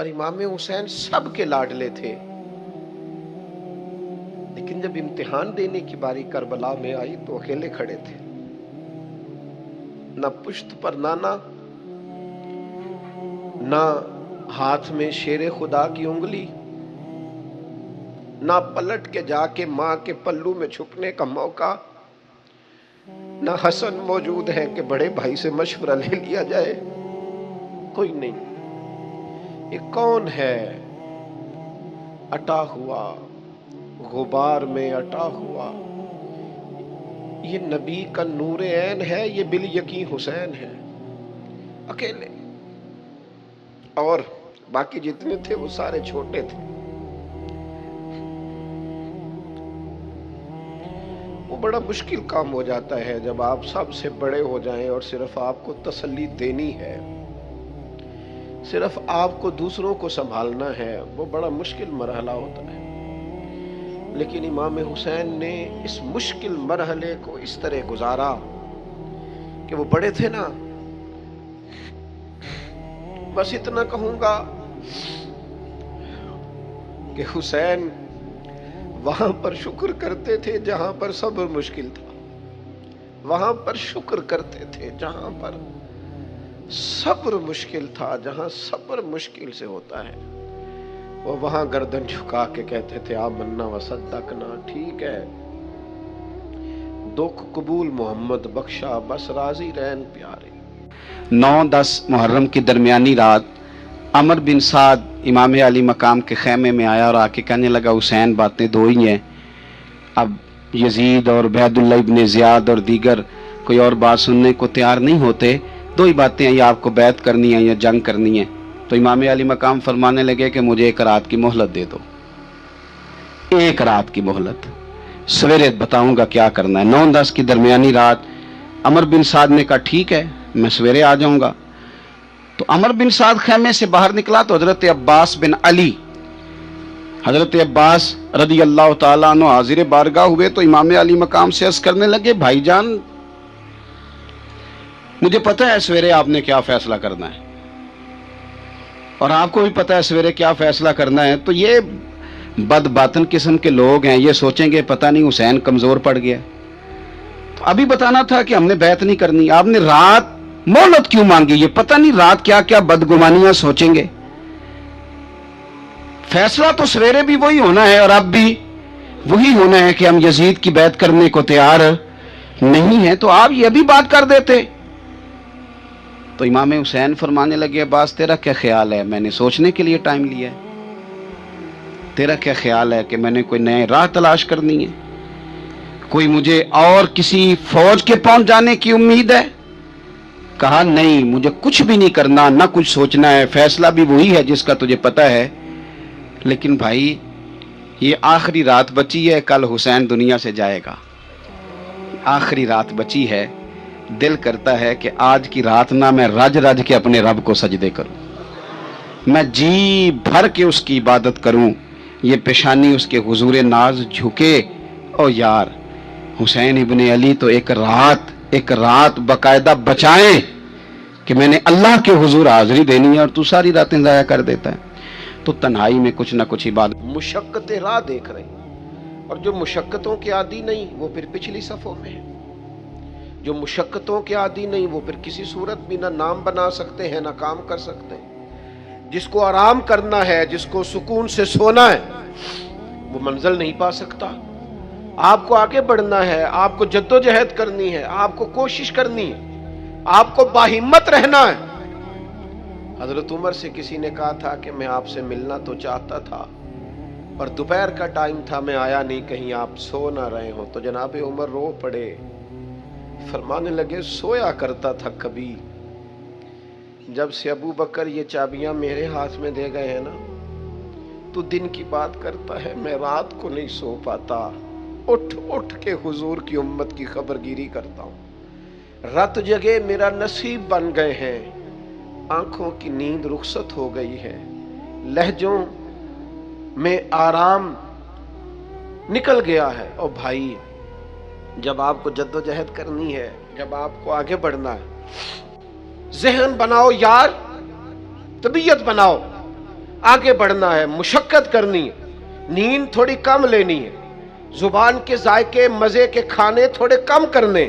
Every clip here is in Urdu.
پر امام حسین سب کے لاڈلے تھے، لیکن جب امتحان دینے کی باری کربلا میں آئی تو اکیلے کھڑے تھے، نہ پشت پر نانا، نہ ہاتھ میں شیر خدا کی انگلی، نہ پلٹ کے جا کے ماں کے پلو میں چھپنے کا موقع، نہ حسن موجود ہے کہ بڑے بھائی سے مشورہ لے لیا جائے، کوئی نہیں۔ یہ کون ہے اٹا ہوا غبار میں اٹا ہوا؟ یہ نبی کا نور عین ہے، یہ بالیقین حسین ہے، اکیلے، اور باقی جتنے تھے وہ سارے چھوٹے تھے۔ وہ بڑا مشکل کام ہو جاتا ہے جب آپ سب سے بڑے ہو جائیں اور صرف آپ کو تسلی دینی ہے، صرف آپ کو دوسروں کو سنبھالنا ہے، وہ بڑا مشکل مرحلہ ہوتا ہے۔ لیکن امام حسین نے اس مشکل مرحلے کو اس طرح گزارا کہ وہ بڑے تھے نا، بس اتنا کہوں گا کہ حسین وہاں پر شکر کرتے تھے جہاں پر صبر مشکل تھا، وہاں پر شکر کرتے تھے جہاں پر صبر مشکل تھا، جہاں صبر مشکل سے ہوتا ہے وہ وہاں گردن جھکا کے کہتے تھے آمنا وصدقنا، ٹھیک ہے، دکھ قبول محمد بخشا، بس راضی رہن پیارے۔ 9-10 محرم کی درمیانی رات عمر بن سعد امام علی مقام کے خیمے میں آیا اور آ کے کہنے لگا حسین باتیں دو ہی ہیں، اب یزید اور عبید اللہ ابن زیاد اور دیگر کوئی اور بات سننے کو تیار نہیں ہوتے، دو ہی باتیں ہیں، یا آپ کو بیعت کرنی ہے یا جنگ کرنی ہے۔ تو امام علی مقام فرمانے لگے کہ مجھے 1 رات کی مہلت دے دو، 1 رات کی مہلت، سویرے بتاؤں گا کیا کرنا ہے۔ 9-10 کی درمیانی رات عمر بن سعد نے کہا ٹھیک ہے میں سویرے آ جاؤں گا۔ تو عمر بن سعد خیمے سے باہر نکلا تو حضرت عباس بن علی، حضرت عباس رضی اللہ تعالیٰ عنہ حاضر بارگاہ ہوئے تو امام علی مقام سے عرض کرنے لگے بھائی جان مجھے پتہ ہے سویرے آپ نے کیا فیصلہ کرنا ہے، اور آپ کو بھی پتہ ہے سویرے کیا فیصلہ کرنا ہے، تو یہ بد باطن قسم کے لوگ ہیں، یہ سوچیں گے پتہ نہیں حسین کمزور پڑ گیا، تو ابھی بتانا تھا کہ ہم نے بیعت نہیں کرنی، آپ نے رات مہلت کیوں مانگی، یہ پتہ نہیں رات کیا کیا بدگمانیاں سوچیں گے، فیصلہ تو سویرے بھی وہی ہونا ہے اور اب بھی وہی ہونا ہے کہ ہم یزید کی بیعت کرنے کو تیار نہیں ہیں، تو آپ یہ بھی بات کر دیتے۔ تو امام حسین فرمانے لگے عباس تیرا کیا خیال ہے، میں نے سوچنے کے لیے ٹائم لیا ہے، تیرا کیا خیال ہے کہ میں نے کوئی نئے راہ تلاش کرنی ہے، کوئی مجھے اور کسی فوج کے پہنچ جانے کی امید ہے؟ کہا نہیں مجھے کچھ بھی نہیں کرنا، نہ کچھ سوچنا ہے، فیصلہ بھی وہی ہے جس کا تجھے پتہ ہے، لیکن بھائی یہ آخری رات بچی ہے، کل حسین دنیا سے جائے گا، آخری رات بچی ہے، دل کرتا ہے کہ آج کی رات نہ میں رج رج کے اپنے رب کو سجدے کروں، میں جی بھر کے اس کی عبادت کروں، یہ پیشانی اس کے حضور ناز جھکے۔ او یار حسین ابن علی تو ایک رات باقاعدہ بچائیں کہ میں نے اللہ کے حضور حاضری دینی ہے اور تو ساری راتیں ضائع کر دیتا ہے۔ تو تنہائی میں کچھ نہ کچھ عبادت، مشقت راہ دیکھ رہے ہیں، اور جو مشقتوں کے عادی نہیں وہ پھر پچھلی صفوں میں ہے، جو مشقتوں کے عادی نہیں وہ پھر کسی صورت بھی نہ نام بنا سکتے ہیں نہ کام کر سکتے ہیں۔ جس کو آرام کرنا ہے، جس کو سکون سے سونا ہے، وہ منزل نہیں پا سکتا۔ آپ کو آگے بڑھنا ہے، آپ کو جدوجہد کرنی ہے، آپ کو کوشش کرنی ہے، آپ کو باہمت رہنا ہے۔ حضرت عمر سے کسی نے کہا تھا کہ میں آپ سے ملنا تو چاہتا تھا پر دوپہر کا ٹائم تھا، میں آیا نہیں، کہیں آپ سو نہ رہے ہوں۔ تو جناب عمر رو پڑے، فرمانے لگے سویا کرتا تھا کبھی، جب سے ابو بکر یہ چابیاں میرے ہاتھ میں دے گئے ہیں نا تو دن کی بات کرتا ہے، میں رات کو نہیں سو پاتا، اٹھ اٹھ کے حضور کی امت کی خبرگیری کرتا ہوں، رات جگے میرا نصیب بن گئے ہیں، آنکھوں کی نیند رخصت ہو گئی ہے، لہجوں میں آرام نکل گیا ہے۔ اور بھائی جب آپ کو جدوجہد کرنی ہے، جب آپ کو آگے بڑھنا ہے، ذہن بناؤ یار، طبیعت بناؤ، آگے بڑھنا ہے، مشقت کرنی ہے، نیند تھوڑی کم لینی ہے، زبان کے ذائقے مزے کے کھانے تھوڑے کم کرنے،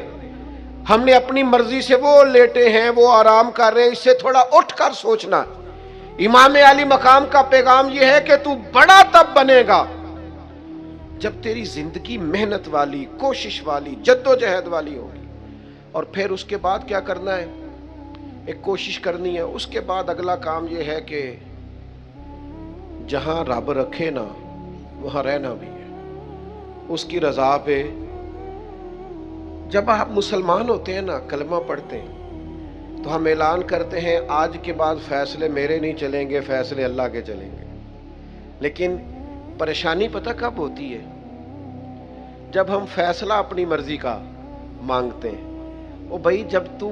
ہم نے اپنی مرضی سے وہ لیٹے ہیں، وہ آرام کر رہے ہیں، اس سے تھوڑا اٹھ کر سوچنا۔ امام علی مقام کا پیغام یہ ہے کہ تو بڑا تب بنے گا جب تیری زندگی محنت والی، کوشش والی، جد و جہد والی ہوگی۔ اور پھر اس کے بعد کیا کرنا ہے؟ ایک کوشش کرنی ہے۔ اس کے بعد اگلا کام یہ ہے کہ جہاں رب رکھے نا وہاں رہنا بھی ہے، اس کی رضا پہ۔ جب آپ مسلمان ہوتے ہیں نا، کلمہ پڑھتے ہیں، تو ہم اعلان کرتے ہیں آج کے بعد فیصلے میرے نہیں چلیں گے، فیصلے اللہ کے چلیں گے۔ لیکن پریشانی پتہ کب ہوتی ہے؟ جب ہم فیصلہ اپنی مرضی کا مانگتے ہیں۔ او بھائی، جب تو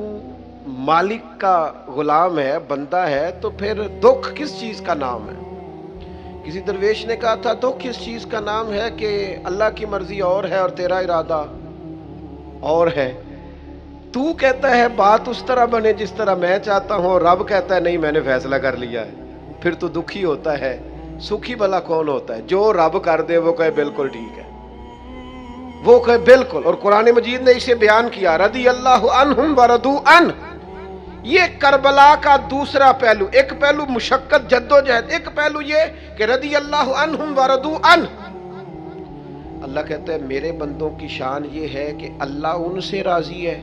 مالک کا غلام ہے، بندہ ہے، تو پھر دکھ کس چیز کا نام ہے؟ کسی درویش نے کہا تھا دکھ کس چیز کا نام ہے کہ اللہ کی مرضی اور ہے اور تیرا ارادہ اور ہے۔ تو کہتا ہے بات اس طرح بنے جس طرح میں چاہتا ہوں، اور رب کہتا ہے نہیں میں نے فیصلہ کر لیا ہے۔ پھر تو دکھی ہوتا ہے۔ سکھی بھلا کون ہوتا ہے؟ جو رب کر دے وہ کہے بالکل ٹھیک ہے، وہ کہے بالکل۔ اور قرآن مجید نے اسے بیان کیا، رضی اللہ عنہم ورضوا عنہ۔ یہ کربلا کا دوسرا پہلو، ایک پہلو مشقت جد و جہد، ایک پہلو یہ کہ رضی اللہ عنہم ورضوا عنہ۔ اللہ کہتا ہے میرے بندوں کی شان یہ ہے کہ اللہ ان سے راضی ہے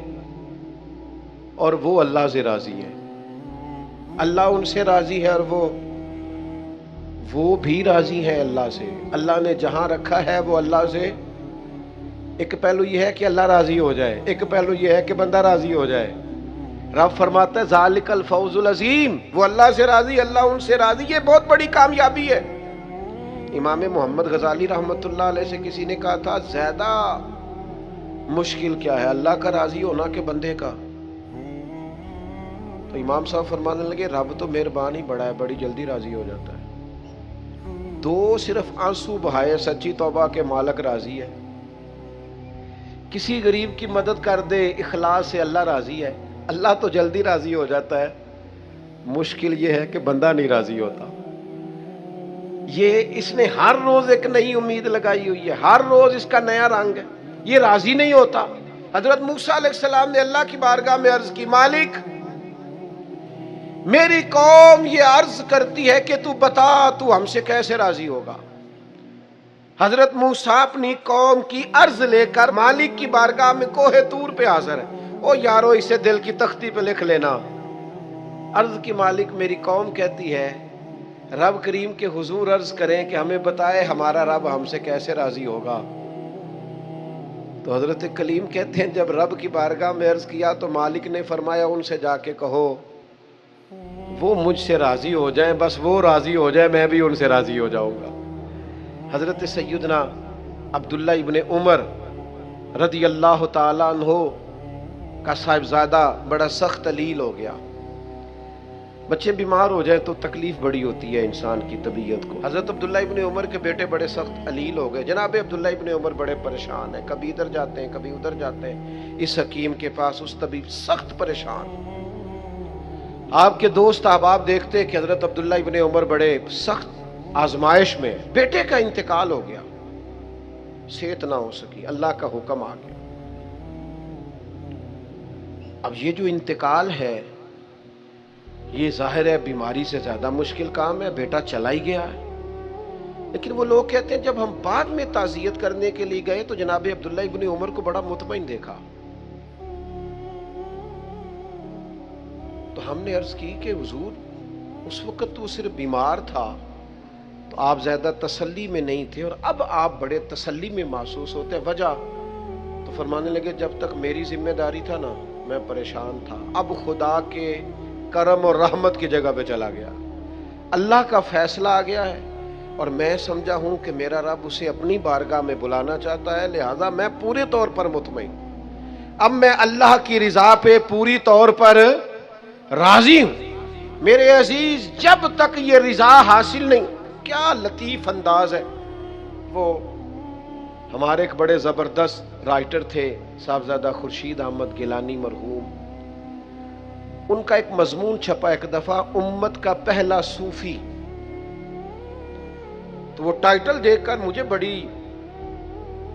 اور وہ اللہ سے راضی ہے۔ اللہ ان سے راضی ہے اور وہ بھی راضی ہے اللہ سے۔ اللہ نے جہاں رکھا ہے وہ اللہ سے۔ ایک پہلو یہ ہے کہ اللہ راضی ہو جائے، ایک پہلو یہ ہے کہ بندہ راضی ہو جائے۔ رب فرماتا ہے ذالک الفوز العظیم، وہ اللہ سے راضی، اللہ ان سے راضی، یہ بہت بڑی کامیابی ہے۔ امام محمد غزالی رحمۃ اللہ علیہ سے کسی نے کہا تھا زیادہ مشکل کیا ہے، اللہ کا راضی ہونا کہ بندے کا؟ تو امام صاحب فرمانے لگے رب تو مہربان ہی بڑا ہے، بڑی جلدی راضی ہو جاتا ہے۔ دو صرف آنسو بہائے سچی توبہ کے مالک راضی ہے۔ کسی غریب کی مدد کر دے اخلاص سے، اللہ راضی ہے۔ اللہ تو جلدی راضی ہو جاتا ہے، مشکل یہ ہے کہ بندہ نہیں راضی ہوتا۔ یہ اس نے ہر روز ایک نئی امید لگائی ہوئی ہے، ہر روز اس کا نیا رنگ ہے، یہ راضی نہیں ہوتا۔ حضرت موسیٰ علیہ السلام نے اللہ کی بارگاہ میں عرض کی، مالک میری قوم یہ عرض کرتی ہے کہ تو بتا تو ہم سے کیسے راضی ہوگا۔ حضرت موسیٰ اپنی قوم کی عرض لے کر مالک کی بارگاہ میں کوہ طور پہ حاضر ہے۔ او یارو اسے دل کی تختی پہ لکھ لینا۔ عرض کی مالک میری قوم کہتی ہے رب کریم کے حضور عرض کریں کہ ہمیں بتائے ہمارا رب ہم سے کیسے راضی ہوگا۔ تو حضرت کلیم کہتے ہیں جب رب کی بارگاہ میں عرض کیا تو مالک نے فرمایا ان سے جا کے کہو وہ مجھ سے راضی ہو جائیں، بس وہ راضی ہو جائے میں بھی ان سے راضی ہو جاؤں گا۔ حضرت سیدنا عبداللہ ابن عمر رضی اللہ تعالیٰ عنہ کا صاحبزادہ بڑا سخت علیل ہو گیا۔ بچے بیمار ہو جائیں تو تکلیف بڑی ہوتی ہے انسان کی طبیعت کو۔ حضرت عبداللہ ابن عمر کے بیٹے بڑے سخت علیل ہو گئے۔ جناب عبداللہ ابن عمر بڑے پریشان ہیں، کبھی ادھر جاتے ہیں کبھی ادھر جاتے ہیں، اس حکیم کے پاس اس طبیب، سخت پریشان۔ آپ کے دوست احباب دیکھتے کہ حضرت عبداللہ ابن عمر بڑے سخت آزمائش میں، بیٹے کا انتقال ہو گیا، صحت نہ ہو سکی، اللہ کا حکم آ گیا۔ اب یہ جو انتقال ہے یہ ظاہر ہے بیماری سے زیادہ مشکل کام ہے، بیٹا چلا ہی گیا ہے۔ لیکن وہ لوگ کہتے ہیں جب ہم بعد میں تعزیت کرنے کے لیے گئے تو جناب عبداللہ ابن عمر کو بڑا مطمئن دیکھا۔ تو ہم نے عرض کی کہ حضور اس وقت تو صرف بیمار تھا تو آپ زیادہ تسلی میں نہیں تھے اور اب آپ بڑے تسلی میں محسوس ہوتے ہیں، وجہ؟ تو فرمانے لگے جب تک میری ذمہ داری تھا نا میں پریشان تھا، اب خدا کے کرم اور رحمت کی جگہ پہ چلا گیا، اللہ کا فیصلہ آ گیا ہے اور میں سمجھا ہوں کہ میرا رب اسے اپنی بارگاہ میں بلانا چاہتا ہے، لہذا میں پورے طور پر مطمئن، اب میں اللہ کی رضا پہ پوری طور پر راضی ہوں۔ میرے عزیز جب تک یہ رضا حاصل نہیں، کیا لطیف انداز ہے۔ وہ ہمارے ایک بڑے زبردست رائٹر تھے صاحبزادہ خورشید احمد گیلانی مرحوم، ان کا ایک مضمون چھپا ایک دفعہ، امت کا پہلا صوفی تو وہ ٹائٹل دیکھ کر مجھے بڑی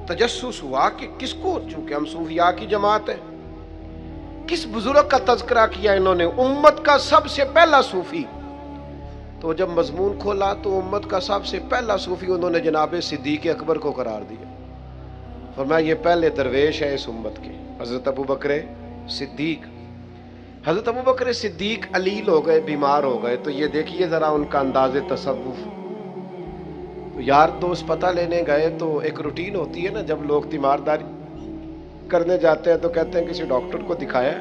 تجسس ہوا کہ کس کو، چونکہ ہم صوفیاء کی جماعت ہے، کس بزرگ کا تذکرہ کیا انہوں نے، امت کا سب سے پہلا صوفی۔ تو جب مضمون کھولا تو امت کا سب سے پہلا صوفی انہوں نے جناب صدیق اکبر کو قرار دیا۔ فرمایا یہ پہلے درویش ہے اس امت کے، حضرت ابو بکر صدیق۔ حضرت ابو بکر صدیق علیل ہو گئے، بیمار ہو گئے، تو یہ دیکھیے ذرا ان کا انداز تصوف۔ یار دوست پتہ لینے گئے تو ایک روٹین ہوتی ہے نا، جب لوگ تیمارداری کرنے جاتے ہیں تو کہتے ہیں کسی ڈاکٹر کو دکھایا ہے؟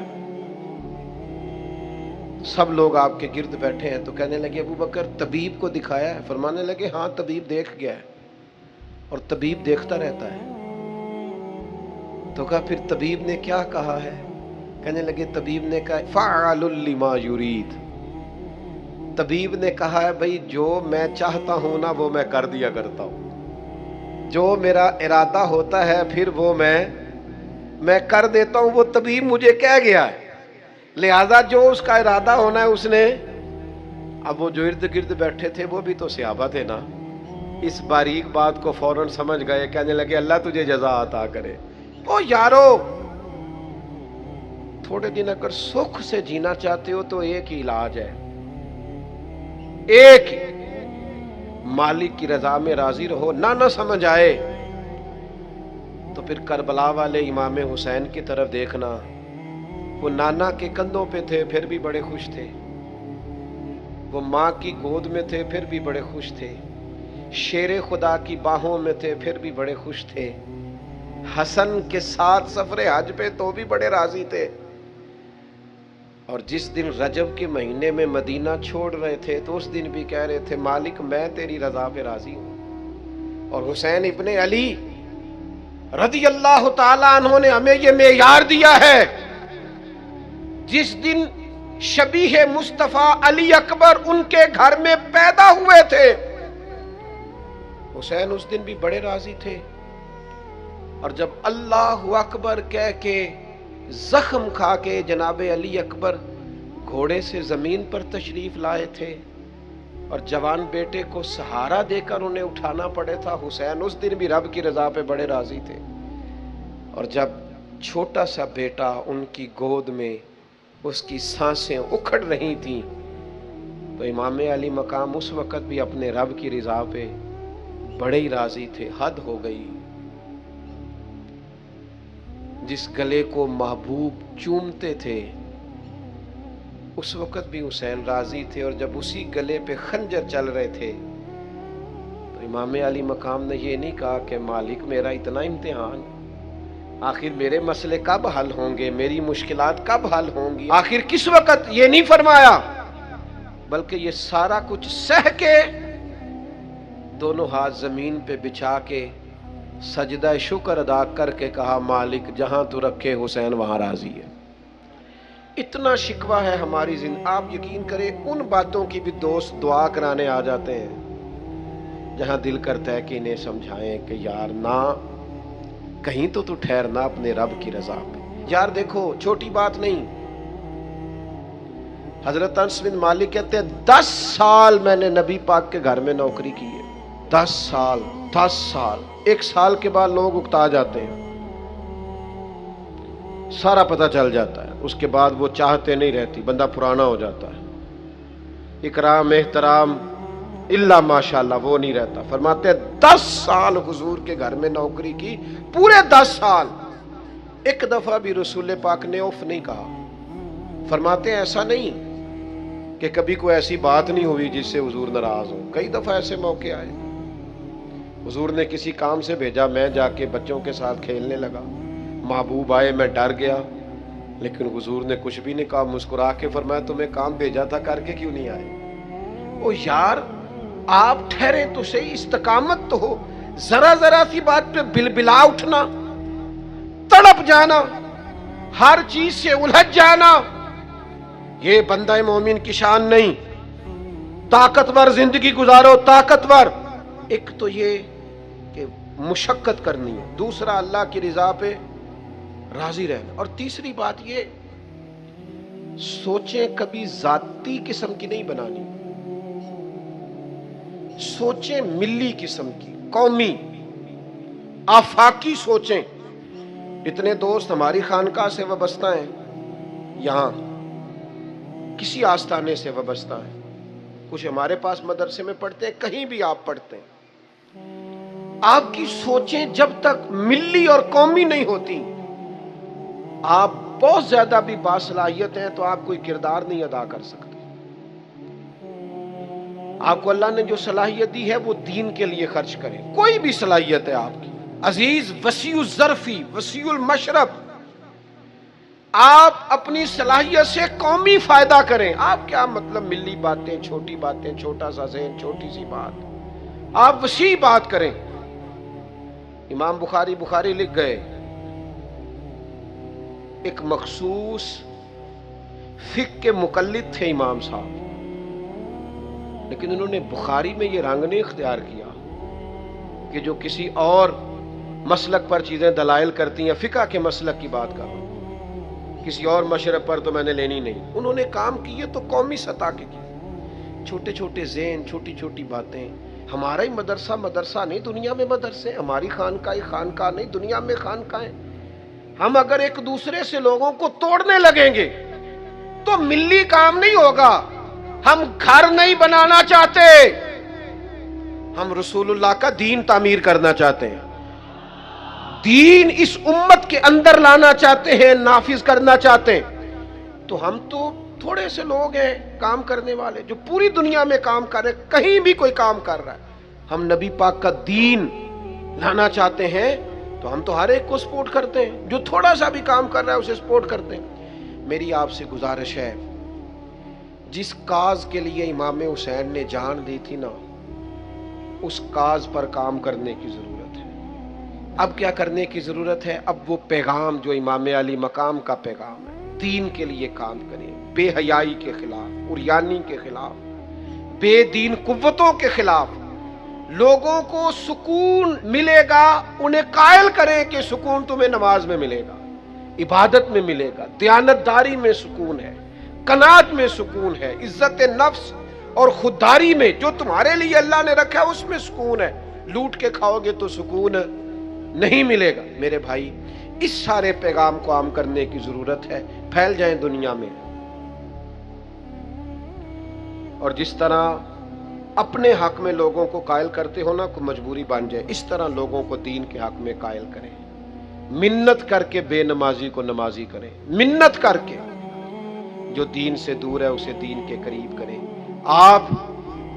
سب لوگ آپ کے گرد بیٹھے ہیں تو کہنے لگے ابو بکر طبیب کو دکھایا ہے؟ فرمانے لگے ہاں طبیب دیکھ گیا ہے، اور طبیب دیکھتا رہتا ہے۔ تو کہا پھر طبیب نے کیا کہا ہے؟ کہنے لگے طبیب نے کہا فعال لما یرید، طبیب نے کہا ہے بھئی جو میں چاہتا ہوں نا وہ میں کر دیا کرتا ہوں، جو میرا ارادہ ہوتا ہے پھر وہ میں کر دیتا ہوں، وہ طبیب مجھے کہہ گیا ہے، لہذا جو اس کا ارادہ ہونا ہے اس نے۔ اب وہ جو ارد گرد بیٹھے تھے وہ بھی تو صحابہ تھے نا، اس باریک بات کو فوراً سمجھ گئے، کہنے لگے اللہ تجھے جزا عطا کرے۔ او یارو، تھوڑے دن اگر سکھ سے جینا چاہتے ہو تو ایک ہی علاج ہے، ایک مالک کی رضا میں راضی رہو، نہ سمجھ آئے تو پھر کربلا والے امام حسین کی طرف دیکھنا، وہ نانا کے کندھوں پہ تھے پھر بھی بڑے خوش تھے، وہ ماں کی گود میں تھے پھر بھی بڑے خوش تھے، شیر خدا کی باہوں میں تھے پھر بھی بڑے خوش تھے، حسن کے ساتھ سفر حج پہ تو بھی بڑے راضی تھے، اور جس دن رجب کے مہینے میں مدینہ چھوڑ رہے تھے تو اس دن بھی کہہ رہے تھے مالک میں تیری رضا پہ راضی ہوں۔ اور حسین ابن علی رضی اللہ تعالیٰ عنہ نے ہمیں یہ معیار دیا ہے، جس دن شبیہ مصطفیٰ علی اکبر ان کے گھر میں پیدا ہوئے تھے، حسین اس دن بھی بڑے راضی تھے، اور جب اللہ اکبر کہہ کے زخم کھا کے جناب علی اکبر گھوڑے سے زمین پر تشریف لائے تھے اور جوان بیٹے کو سہارا دے کر انہیں اٹھانا پڑے تھا، حسین اس دن بھی رب کی رضا پہ بڑے راضی تھے۔ اور جب چھوٹا سا بیٹا ان کی گود میں اس کی سانسیں اکھڑ رہی تھیں تو امام علی مقام اس وقت بھی اپنے رب کی رضا پہ بڑے ہی راضی تھے۔ حد ہو گئی، جس گلے کو محبوب چومتے تھے اس وقت بھی حسین راضی تھے، اور جب اسی گلے پہ خنجر چل رہے تھے تو امام علی مقام نے یہ نہیں کہا کہ مالک میرا اتنا امتحان، آخر میرے مسئلے کب حل ہوں گے، میری مشکلات کب حل ہوں گی، آخر کس وقت، یہ نہیں فرمایا، بلکہ یہ سارا کچھ سہ کے دونوں ہاتھ زمین پہ بچھا کے سجدہ شکر ادا کر کے کہا مالک جہاں تو رکھے حسین وہاں راضی ہے۔ اتنا شکوہ ہے ہماری زندگی، آپ یقین کریں ان باتوں کی بھی دوست دعا کرانے آ جاتے ہیں جہاں دل کرتا ہے کہ انہیں سمجھائیں کہ یار نہ کہیں تو ٹھہرنا اپنے رب کی رضا پہ۔ یار دیکھو چھوٹی بات نہیں، حضرت انس بن مالک کہتے ہیں 10 سال میں نے نبی پاک کے گھر میں نوکری کی ہے، 10 سال، 1 سال کے بعد لوگ اکتا جاتے ہیں، سارا پتہ چل جاتا ہے، اس کے بعد وہ چاہتے نہیں رہتی، بندہ پرانا ہو جاتا ہے، اکرام احترام الا ماشاءاللہ وہ نہیں رہتا۔ فرماتے ہیں 10 سال حضور کے گھر میں نوکری کی، پورے 10 سال ایک دفعہ بھی رسول پاک نے اف نہیں کہا۔ فرماتے ہیں ایسا نہیں کہ کبھی کوئی ایسی بات نہیں ہوئی جس سے حضور ناراض ہو، کئی دفعہ ایسے موقع آئے، حضور نے کسی کام سے بھیجا، میں جا کے بچوں کے ساتھ کھیلنے لگا، محبوب آئے، میں ڈر گیا، لیکن حضور نے کچھ بھی نہیں کہا، مسکرا کے فرمایا تمہیں کام بھیجا تھا کر کے کیوں نہیں آئے؟ او یار آپ ٹھہرے تو صحیح، استقامت تو ہو، ذرا سی بات پہ بلبلا اٹھنا، تڑپ جانا، ہر چیز سے الجھ جانا، یہ بندہ مومن کی شان نہیں۔ طاقتور زندگی گزارو، طاقتور، ایک تو یہ کہ مشقت کرنی ہے، دوسرا اللہ کی رضا پہ راضی رہنا، اور تیسری بات یہ سوچیں کبھی ذاتی قسم کی نہیں بنانی، سوچیں ملی قسم کی، قومی آفاقی سوچیں. اتنے دوست ہماری خانقاہ سے وابستہ ہیں، یہاں کسی آستانے سے وابستہ ہیں، کچھ ہمارے پاس مدرسے میں پڑھتے ہیں، کہیں بھی آپ پڑھتے ہیں. آپ کی سوچیں جب تک ملی اور قومی نہیں ہوتی، آپ بہت زیادہ بھی باصلاحیت ہیں تو آپ کوئی کردار نہیں ادا کر سکتے. آپ کو اللہ نے جو صلاحیت دی ہے وہ دین کے لیے خرچ کریں. کوئی بھی صلاحیت ہے آپ کی عزیز، وسیع الظرفی، وسیع المشرب، آپ اپنی صلاحیت سے قومی فائدہ کریں. آپ کیا مطلب ملی باتیں، چھوٹی باتیں، چھوٹا سا ذہن، چھوٹی سی بات، آپ وسیع بات کریں. امام بخاری لکھ گئے، ایک مخصوص فقہ کے مقلد تھے امام صاحب، لیکن انہوں نے بخاری میں یہ رنگ نہیں اختیار کیا کہ جو کسی اور مسلک پر چیزیں دلائل کرتی ہیں. فقہ کے مسلک کی بات کر رہا ہوں، کسی اور مشرب پر تو میں نے لینی نہیں. انہوں نے کام کیے تو قومی سطح کے کیے، چھوٹے چھوٹے ذہن، چھوٹی چھوٹی باتیں. ہمارا ہی مدرسہ نہیں، دنیا میں مدرسے، ہماری خانقاہ نہیں، دنیا میں خانقاہیں. ہم اگر ایک دوسرے سے لوگوں کو توڑنے لگیں گے تو ملی کام نہیں ہوگا. ہم گھر نہیں بنانا چاہتے، ہم رسول اللہ کا دین تعمیر کرنا چاہتے ہیں، دین اس امت کے اندر لانا چاہتے ہیں، نافذ کرنا چاہتے ہیں. تو ہم تو تھوڑے سے لوگ ہیں کام کرنے والے جو پوری دنیا میں کام کر رہے ہیں، کہیں بھی کوئی کام کر رہا ہے. ہم نبی پاک کا دین لانا چاہتے ہیں تو ہم تو ہر ایک کو سپورٹ کرتے ہیں، جو تھوڑا سا بھی کام کر رہا ہے اسے سپورٹ کرتے ہیں. میری آپ سے گزارش ہے، جس کاز کے لیے امام حسین نے جان دی تھی نا، اس کاز پر کام کرنے کی ضرورت ہے. اب کیا کرنے کی ضرورت ہے؟ اب وہ پیغام جو امام علی مقام کا پیغام ہے، دین کے لیے کام کریں، بے حیائی کے خلاف، عریانی کے خلاف، بے دین قوتوں کے خلاف. لوگوں کو سکون ملے گا، انہیں قائل کریں کہ سکون تمہیں نماز میں ملے گا، عبادت میں ملے گا، دیانتداری میں سکون ہے، قناعت میں سکون ہے، عزت نفس اور خودداری میں جو تمہارے لیے اللہ نے رکھا ہے اس میں سکون ہے. لوٹ کے کھاؤ گے تو سکون نہیں ملے گا. میرے بھائی، اس سارے پیغام کو عام کرنے کی ضرورت ہے. پھیل جائیں دنیا میں، اور جس طرح اپنے حق میں لوگوں کو قائل کرتے ہو نا، کوئی مجبوری بن جائے، اس طرح لوگوں کو دین کے حق میں قائل کریں. منت کر کے بے نمازی کو نمازی کریں، منت کر کے. جو دین سے دور ہے اسے دین کے قریب کریں. آپ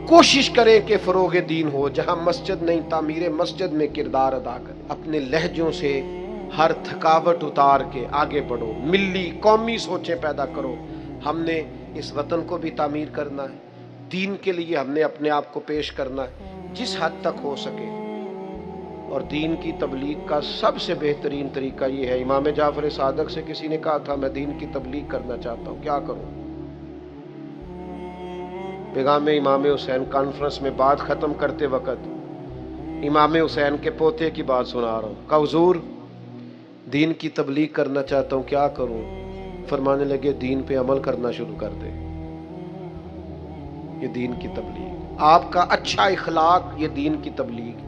کوشش کریں کہ فروغ دین ہو. جہاں مسجد نہیں، تعمیر مسجد میں کردار ادا کریں. اپنے لہجوں سے ہر تھکاوٹ اتار کے آگے بڑھو، ملی قومی سوچیں پیدا کرو. ہم نے اس وطن کو بھی تعمیر کرنا ہے، دین کے لیے ہم نے اپنے آپ کو پیش کرنا ہے جس حد تک ہو سکے. اور دین کی تبلیغ کا سب سے بہترین طریقہ یہ ہے. امام جعفر صادق سے کسی نے کہا تھا میں دین کی تبلیغ کرنا چاہتا ہوں، کیا کروں؟ پیغام امام حسین کانفرنس میں بات ختم کرتے وقت امام حسین کے پوتے کی بات سنا رہا ہوں. کہا حضور دین کی تبلیغ کرنا چاہتا ہوں، کیا کروں؟ فرمانے لگے دین پہ عمل کرنا شروع کر دے. یہ دین کی تبلیغ. آپ کا اچھا اخلاق یہ دین کی تبلیغ.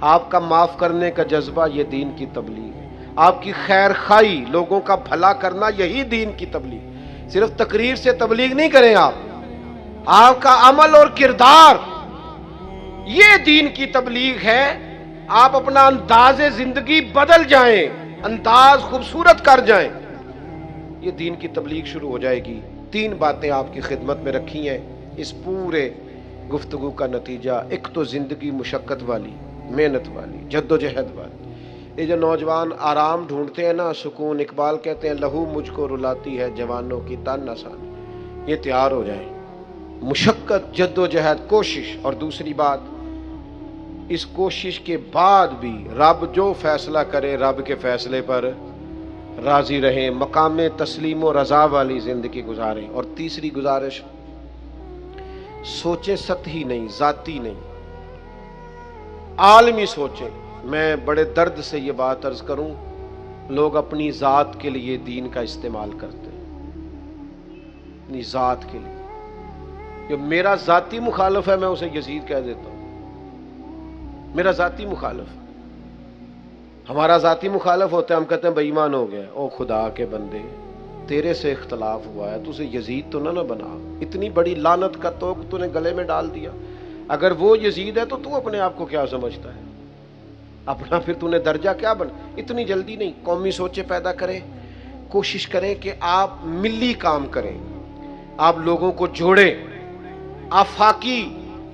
آپ کا معاف کرنے کا جذبہ یہ دین کی تبلیغ. آپ کی خیر خواہی، لوگوں کا بھلا کرنا، یہی دین کی تبلیغ. صرف تقریر سے تبلیغ نہیں کریں آپ کا عمل اور کردار یہ دین کی تبلیغ ہے. آپ اپنا انداز زندگی بدل جائیں، انداز خوبصورت کر جائیں، یہ دین کی تبلیغ شروع ہو جائے گی. 3 باتیں آپ کی خدمت میں رکھی ہیں اس پورے گفتگو کا نتیجہ. ایک تو زندگی مشقت والی، محنت والی، جد و جہد والی. یہ جو نوجوان آرام ڈھونڈتے ہیں نا، سکون، اقبال کہتے ہیں لہو مجھ کو رلاتی ہے جوانوں کی تن آسانی. یہ تیار ہو جائیں. مشقت، جد و جہد، کوشش. اور دوسری بات، اس کوشش کے بعد بھی رب جو فیصلہ کرے رب کے فیصلے پر راضی رہیں، مقام تسلیم و رضا والی زندگی گزاریں. اور تیسری گزارش، سوچیں سطحی نہیں، ذاتی نہیں، عالمی سوچیں. میں بڑے درد سے یہ بات عرض کروں، لوگ اپنی ذات کے لیے دین کا استعمال کرتے ہیں، اپنی ذات کے لیے. جو میرا ذاتی مخالف ہے میں اسے یزید کہہ دیتا ہوں. میرا ذاتی مخالف، ہمارا ذاتی مخالف ہوتا ہے، ہم کہتے ہیں بے ایمان ہو گیا۔ او خدا کے بندے، تیرے سے اختلاف ہوا ہے، تو اسے یزید تو نہ بنا، اتنی بڑی لعنت کا توق تو نے گلے میں ڈال دیا۔ اگر وہ یزید ہے تو اپنے آپ کو کیا سمجھتا ہے؟ اپنا پھر تو نے درجہ کیا بن؟ اتنی جلدی نہیں، قومی سوچیں پیدا کریں، کوشش کریں کہ آپ ملی کام کریں، آپ لوگوں کو جوڑیں۔ آفاقی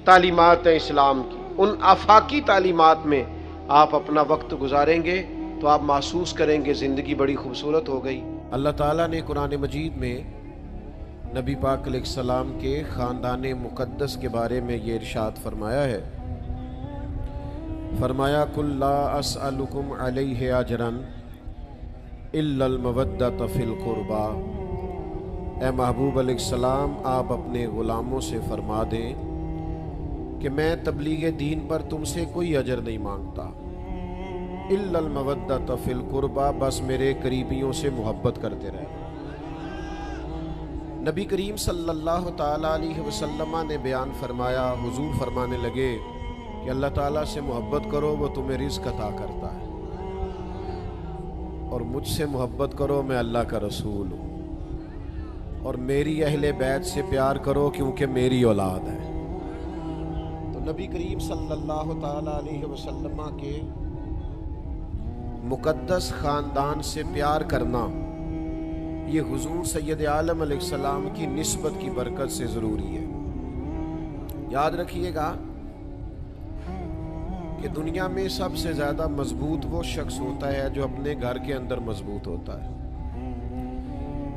تعلیمات ہیں اسلام کی، ان آفاقی تعلیمات میں آپ اپنا وقت گزاریں گے تو آپ محسوس کریں گے زندگی بڑی خوبصورت ہو گئی۔ اللہ تعالیٰ نے قرآن مجید میں نبی پاک علیہ السلام کے خاندان مقدس کے بارے میں یہ ارشاد فرمایا ہے، فرمایا قُل لَا أَسْأَلُكُمْ عَلَيْهِ أَجْرًا إِلَّا الْمَوَدَّةَ فِي الْقُرْبَى۔ اے محبوب علیہ السلام، آپ اپنے غلاموں سے فرما دیں کہ میں تبلیغ دین پر تم سے کوئی اجر نہیں مانگتا، إِلَّا الْمَوَدَّةَ فِي الْقُرْبَى، بس میرے قریبیوں سے محبت کرتے رہے۔ نبی کریم صلی اللہ تعالیٰ علیہ وسلم نے بیان فرمایا، حضور فرمانے لگے کہ اللہ تعالیٰ سے محبت کرو، وہ تمہیں رزق عطا کرتا ہے، اور مجھ سے محبت کرو، میں اللہ کا رسول ہوں، اور میری اہل بیت سے پیار کرو کیونکہ میری اولاد ہے۔ تو نبی کریم صلی اللہ تعالیٰ علیہ وسلم کے مقدس خاندان سے پیار کرنا یہ حضور سید عالم علیہ السلام کی نسبت کی برکت سے ضروری ہے۔ یاد رکھیے گا کہ دنیا میں سب سے زیادہ مضبوط وہ شخص ہوتا ہے جو اپنے گھر کے اندر مضبوط ہوتا ہے۔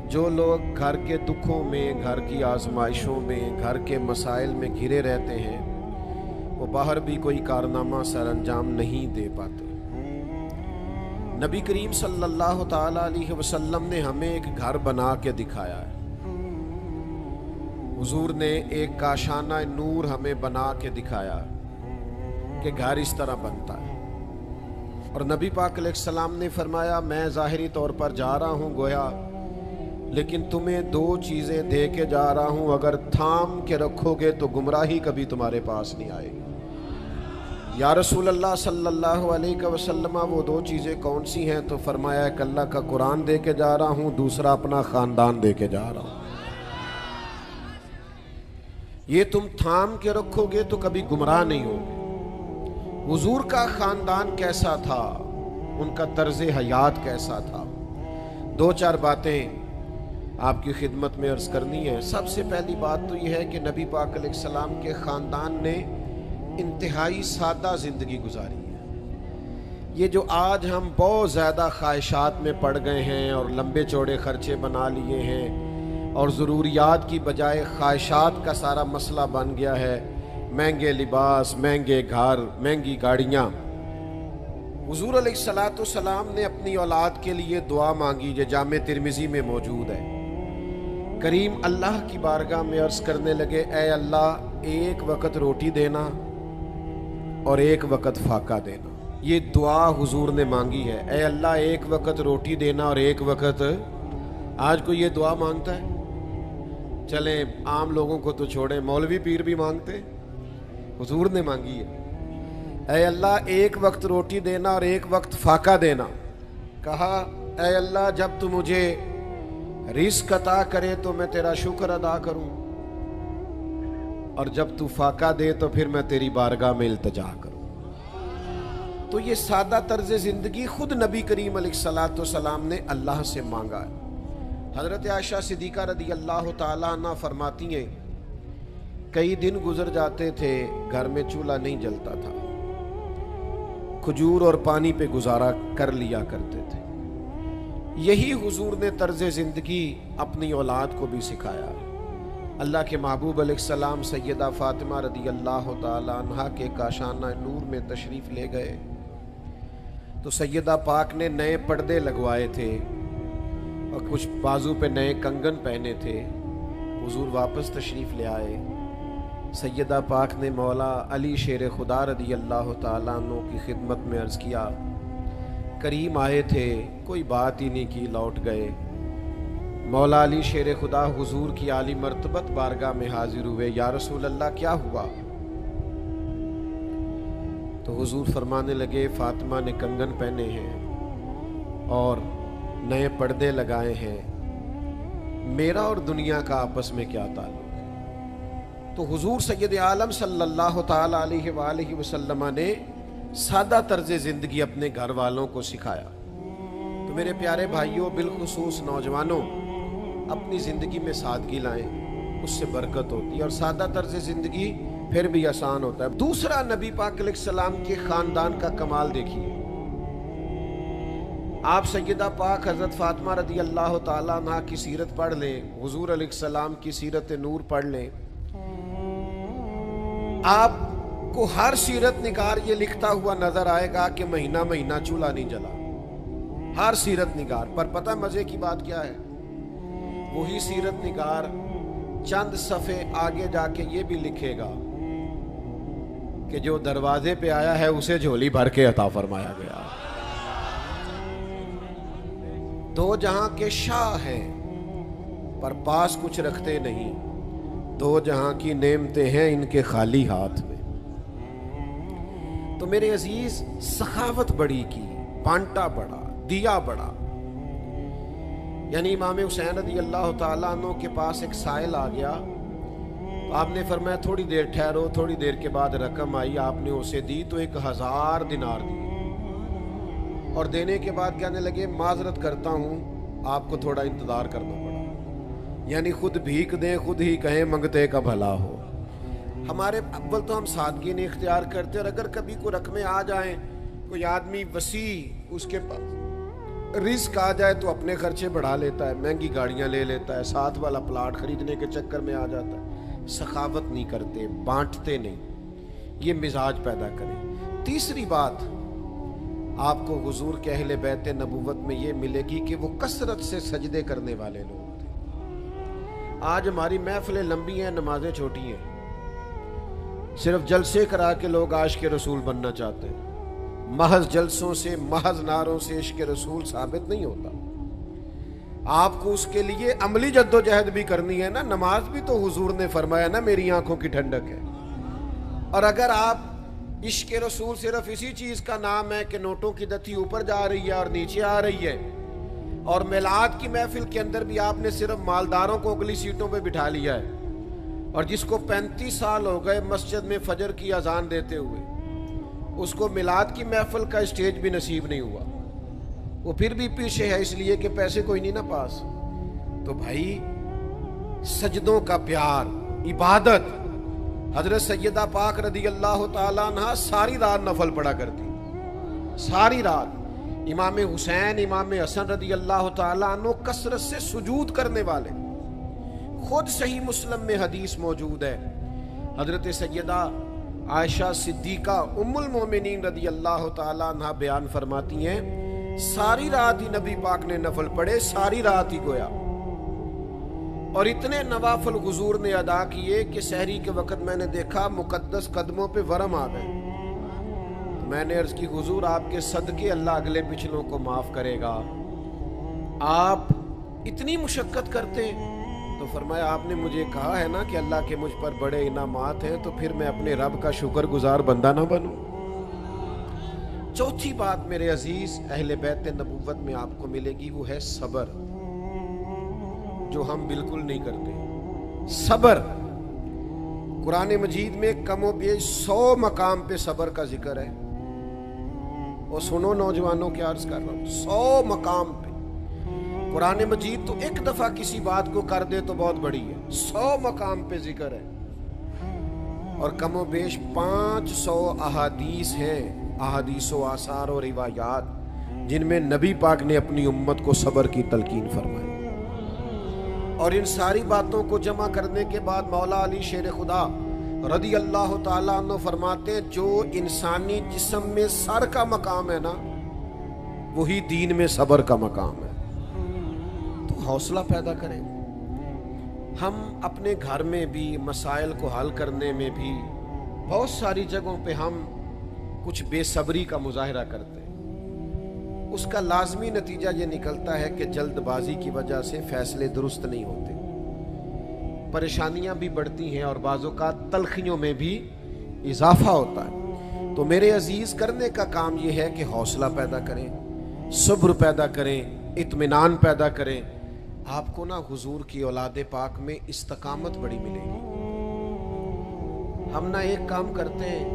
جو لوگ گھر کے دکھوں میں، گھر کی آزمائشوں میں، گھر کے مسائل میں گھرے رہتے ہیں، وہ باہر بھی کوئی کارنامہ سر انجام نہیں دے پاتے۔ نبی کریم صلی اللہ تعالیٰ علیہ وسلم نے ہمیں ایک گھر بنا کے دکھایا ہے۔ حضور نے ایک کاشانہ نور ہمیں بنا کے دکھایا کہ گھر اس طرح بنتا ہے، اور نبی پاک علیہ السلام نے فرمایا میں ظاہری طور پر جا رہا ہوں گویا، لیکن تمہیں دو چیزیں دے کے جا رہا ہوں، اگر تھام کے رکھو گے تو گمراہی کبھی تمہارے پاس نہیں آئے گی۔ یا رسول اللہ صلی اللہ علیہ وسلم، وہ دو چیزیں کون سی ہیں؟ تو فرمایا کہ اللہ کا قرآن دے کے جا رہا ہوں، دوسرا اپنا خاندان دے کے جا رہا ہوں۔ یہ تم تھام کے رکھو گے تو کبھی گمراہ نہیں ہوگے۔ حضور کا خاندان کیسا تھا، ان کا طرز حیات کیسا تھا، دو چار باتیں آپ کی خدمت میں عرض کرنی ہے۔ سب سے پہلی بات تو یہ ہے کہ نبی پاک علیہ السلام کے خاندان نے انتہائی سادہ زندگی گزاری ہے۔ یہ جو آج ہم بہت زیادہ خواہشات میں پڑ گئے ہیں اور لمبے چوڑے خرچے بنا لیے ہیں اور ضروریات کی بجائے خواہشات کا سارا مسئلہ بن گیا ہے، مہنگے لباس، مہنگے گھر، مہنگی گاڑیاں۔ حضور علیہ السلام نے اپنی اولاد کے لیے دعا مانگی جو جامع ترمذی میں موجود ہے۔ کریم اللہ کی بارگاہ میں عرض کرنے لگے، اے اللہ ایک وقت روٹی دینا اور ایک وقت فاقہ دینا۔ یہ دعا حضور نے مانگی ہے، اے اللہ ایک وقت روٹی دینا اور ایک وقت۔ آج کوئی یہ دعا مانگتا ہے؟ چلیں عام لوگوں کو تو چھوڑیں، مولوی پیر بھی مانگتے، حضور نے مانگی ہے، اے اللہ ایک وقت روٹی دینا اور ایک وقت فاقہ دینا۔ کہا اے اللہ جب تو مجھے رزق عطا کرے تو میں تیرا شکر ادا کروں، اور جب تو فاقہ دے تو پھر میں تیری بارگاہ میں التجا کروں۔ تو یہ سادہ طرز زندگی خود نبی کریم علیہ السلام نے اللہ سے مانگا ہے۔ حضرت عائشہ صدیقہ رضی اللہ تعالیٰ عنہ فرماتی ہیں کئی دن گزر جاتے تھے گھر میں چولہا نہیں جلتا تھا، کھجور اور پانی پہ گزارا کر لیا کرتے تھے۔ یہی حضور نے طرز زندگی اپنی اولاد کو بھی سکھایا۔ اللہ کے محبوب علیہ السلام سیدہ فاطمہ رضی اللہ تعالی عنہا کے کاشانہ نور میں تشریف لے گئے تو سیدہ پاک نے نئے پردے لگوائے تھے اور کچھ بازو پہ نئے کنگن پہنے تھے۔ حضور واپس تشریف لے آئے۔ سیدہ پاک نے مولا علی شیر خدا رضی اللہ تعالیٰ عنہ کی خدمت میں عرض کیا، کریم آئے تھے کوئی بات ہی نہیں کی، لوٹ گئے۔ مولا علی شیر خدا حضور کی عالی مرتبت بارگاہ میں حاضر ہوئے، یا رسول اللہ کیا ہوا؟ تو تو حضور فرمانے لگے فاطمہ نے کنگن پہنے ہیں اور نئے پردے لگائے ہیں، میرا اور دنیا کا آپس میں کیا تعلق؟ تو حضور سید عالم صلی اللہ تعالی علیہ وآلہ وسلم نے سادہ طرز زندگی اپنے گھر والوں کو سکھایا۔ تو میرے پیارے بھائیوں، بالخصوص نوجوانوں، اپنی زندگی میں سادگی لائیں، اس سے برکت ہوتی ہے، اور سادہ طرز زندگی پھر بھی آسان ہوتا ہے۔ دوسرا، نبی پاک علیہ السلام کے خاندان کا کمال دیکھیے۔ آپ سیدہ پاک حضرت فاطمہ رضی اللہ تعالیٰ عنہ کی سیرت پڑھ لیں، حضور علیہ السلام کی سیرت نور پڑھ لیں، آپ کو ہر سیرت نگار یہ لکھتا ہوا نظر آئے گا کہ مہینہ مہینہ چولہا نہیں جلا، ہر سیرت نگار پر۔ پتہ مزے کی بات کیا ہے؟ وہی سیرت نگار چند صفحے آگے جا کے یہ بھی لکھے گا کہ جو دروازے پہ آیا ہے اسے جھولی بھر کے عطا فرمایا گیا۔ دو جہاں کے شاہ ہیں پر پاس کچھ رکھتے نہیں، دو جہاں کی نعمتیں ہیں ان کے خالی ہاتھ میں۔ تو میرے عزیز، سخاوت بڑی کی، بانٹا بڑا، دیا بڑا۔ یعنی امام حسین رضی اللہ تعالیٰ عنہ کے پاس ایک سائل آ گیا، تو آپ نے فرمایا تھوڑی دیر ٹھہرو، تھوڑی دیر کے بعد رقم آئی، آپ نے اسے دی تو 1000 دینار دی، اور دینے کے بعد کہنے لگے معذرت کرتا ہوں، آپ کو تھوڑا انتظار کرنا پڑا۔ یعنی خود بھیک دیں، خود ہی کہیں منگتے کا بھلا ہو۔ ہمارے اول تو ہم سادگی نہیں اختیار کرتے، اور اگر کبھی کوئی رقمیں آ جائیں، کوئی آدمی وسیع اس کے پاس رزق آ جائے تو اپنے خرچے بڑھا لیتا ہے، مہنگی گاڑیاں لے لیتا ہے، ساتھ والا پلاٹ خریدنے کے چکر میں آ جاتا ہے۔ سخاوت نہیں کرتے، بانٹتے نہیں، یہ مزاج پیدا کریں۔ تیسری بات آپ کو حضور کے اہل بیت نبوت میں یہ ملے گی کہ وہ کثرت سے سجدے کرنے والے لوگ تھے۔ آج ہماری محفلیں لمبی ہیں، نمازیں چھوٹی ہیں، صرف جلسے کرا کے لوگ عاشق رسول بننا چاہتے ہیں۔ محض جلسوں سے، محض نعروں سے عشق رسول ثابت نہیں ہوتا، آپ کو اس کے لیے عملی جد و جہد بھی کرنی ہے نا۔ نماز بھی تو حضور نے فرمایا نا میری آنکھوں کی ٹھنڈک ہے۔ اور اگر آپ عشق رسول صرف اسی چیز کا نام ہے کہ نوٹوں کی دتی اوپر جا رہی ہے اور نیچے آ رہی ہے، اور میلاد کی محفل کے اندر بھی آپ نے صرف مالداروں کو اگلی سیٹوں پہ بٹھا لیا ہے، اور جس کو 35 سال ہو گئے مسجد میں فجر کی اذان دیتے ہوئے، اس کو میلاد کی محفل کا اسٹیج بھی نصیب نہیں ہوا، وہ پھر بھی پیچھے ہے اس لیے کہ پیسے کوئی نہیں نا پاس۔ تو بھائی، سجدوں کا پیار، عبادت۔ حضرت سیدہ پاک رضی اللہ تعالیٰ عنہ ساری رات نفل پڑھا کرتی، ساری رات۔ امام حسین، امام حسن رضی اللہ تعالیٰ عنہ کثرت سے سجود کرنے والے۔ خود صحیح مسلم میں حدیث موجود ہے، حضرت سیدہ عائشہ صدیقہ ام المومنین رضی اللہ تعالیٰ عنہ بیان فرماتی ہیں، ساری رات ہی نبی پاک نے نفل پڑھے، ساری رات ہی گویا، اور اتنے نوافل حضور نے ادا کیے کہ سحری کے وقت میں نے دیکھا مقدس قدموں پہ ورم آ گئے۔ میں نے عرض کی حضور آپ کے صدقے اللہ اگلے پچھلوں کو معاف کرے گا، آپ اتنی مشقت کرتے ہیں؟ تو فرمایا آپ نے مجھے کہا ہے نا کہ اللہ کے مجھ پر بڑے انعامات ہیں، تو پھر میں اپنے رب کا شکر گزار بندہ نہ بنوں؟ چوتھی بات میرے عزیز اہل بیت نبوت میں آپ کو ملے گی، وہ ہے صبر، جو ہم بالکل نہیں کرتے۔ صبر، قرآن مجید میں کم و بیش 100 مقام پہ صبر کا ذکر ہے، اور سنو نوجوانوں کے عرض کر رہا ہوں، 100 مقام پہ قرآن مجید تو ایک دفعہ کسی بات کو کر دے تو بہت بڑی ہے، 100 مقام پہ ذکر ہے، اور کم و بیش 500 احادیث ہیں، احادیث و آثار و روایات، جن میں نبی پاک نے اپنی امت کو صبر کی تلقین فرمائی۔ اور ان ساری باتوں کو جمع کرنے کے بعد مولا علی شیر خدا رضی اللہ تعالیٰ عنہ فرماتے ہیں، جو انسانی جسم میں سر کا مقام ہے نا، وہی دین میں صبر کا مقام ہے۔ تو حوصلہ پیدا کریں۔ ہم اپنے گھر میں بھی مسائل کو حل کرنے میں بھی بہت ساری جگہوں پہ ہم کچھ بے صبری کا مظاہرہ کرتے ہیں، اس کا لازمی نتیجہ یہ نکلتا ہے کہ جلد بازی کی وجہ سے فیصلے درست نہیں ہوتے، پریشانیاں بھی بڑھتی ہیں، اور بعض اوقات تلخیوں میں بھی اضافہ ہوتا ہے۔ تو تو میرے عزیز کرنے کا کام یہ ہے کہ حوصلہ پیدا کریں، صبر پیدا کریں، اطمینان پیدا کریں. آپ کو نا حضور کی اولاد پاک میں استقامت بڑی ملے گی. ہم نا ایک کام کرتے ہیں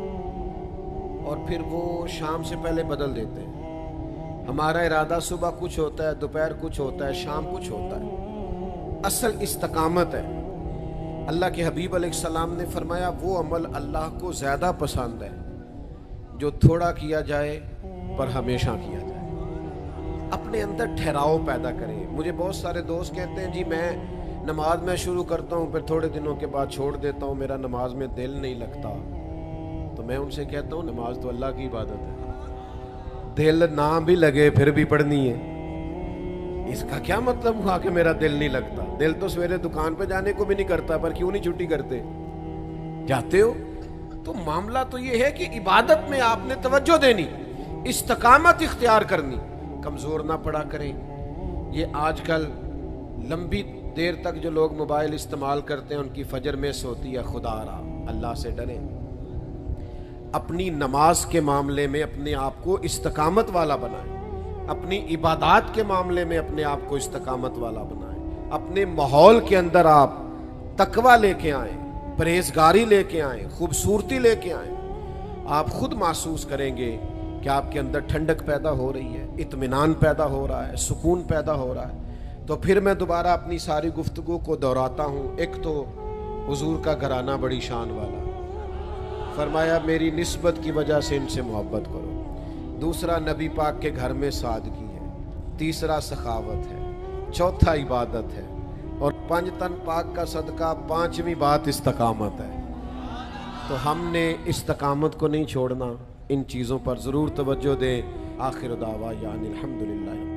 اور پھر وہ شام سے پہلے بدل دیتے ہیں. ہمارا ارادہ صبح کچھ ہوتا ہے، دوپہر کچھ ہوتا ہے، شام کچھ ہوتا ہے. اصل استقامت ہے. اللہ کے حبیب علیہ السلام نے فرمایا وہ عمل اللہ کو زیادہ پسند ہے جو تھوڑا کیا جائے پر ہمیشہ کیا جائے. اپنے اندر ٹھہراؤ پیدا کریں. مجھے بہت سارے دوست کہتے ہیں جی میں نماز میں شروع کرتا ہوں پھر تھوڑے دنوں کے بعد چھوڑ دیتا ہوں، میرا نماز میں دل نہیں لگتا. تو میں ان سے کہتا ہوں نماز تو اللہ کی عبادت ہے، دل نہ بھی لگے پھر بھی پڑھنی ہے. اس کا کیا مطلب ہوا کہ میرا دل نہیں لگتا؟ دل تو سویرے دکان پہ جانے کو بھی نہیں کرتا، پر کیوں نہیں چھٹی کرتے؟ جاتے ہو. تو معاملہ تو یہ ہے کہ عبادت میں آپ نے توجہ دینی، استقامت اختیار کرنی، کمزور نہ پڑا کریں. یہ آج کل لمبی دیر تک جو لوگ موبائل استعمال کرتے ہیں ان کی فجر مس ہوتی ہے. خدا را اللہ سے ڈریں. اپنی نماز کے معاملے میں اپنے آپ کو استقامت والا بنائیں، اپنی عبادات کے معاملے میں اپنے آپ کو استقامت والا بنائیں. اپنے ماحول کے اندر آپ تقوی لے کے آئیں، پرہیزگاری لے کے آئیں، خوبصورتی لے کے آئیں. آپ خود محسوس کریں گے کہ آپ کے اندر ٹھنڈک پیدا ہو رہی ہے، اطمینان پیدا ہو رہا ہے، سکون پیدا ہو رہا ہے. تو پھر میں دوبارہ اپنی ساری گفتگو کو دہراتا ہوں. ایک تو حضور کا گھرانہ بڑی شان والا، فرمایا میری نسبت کی وجہ سے ان سے محبت کرو. دوسرا نبی پاک کے گھر میں سادگی ہے. تیسرا سخاوت ہے. چوتھا عبادت ہے. اور پنج تن پاک کا صدقہ پانچویں بات استقامت ہے. تو ہم نے استقامت کو نہیں چھوڑنا. ان چیزوں پر ضرور توجہ دیں. آخر دعوانا الحمدللہ.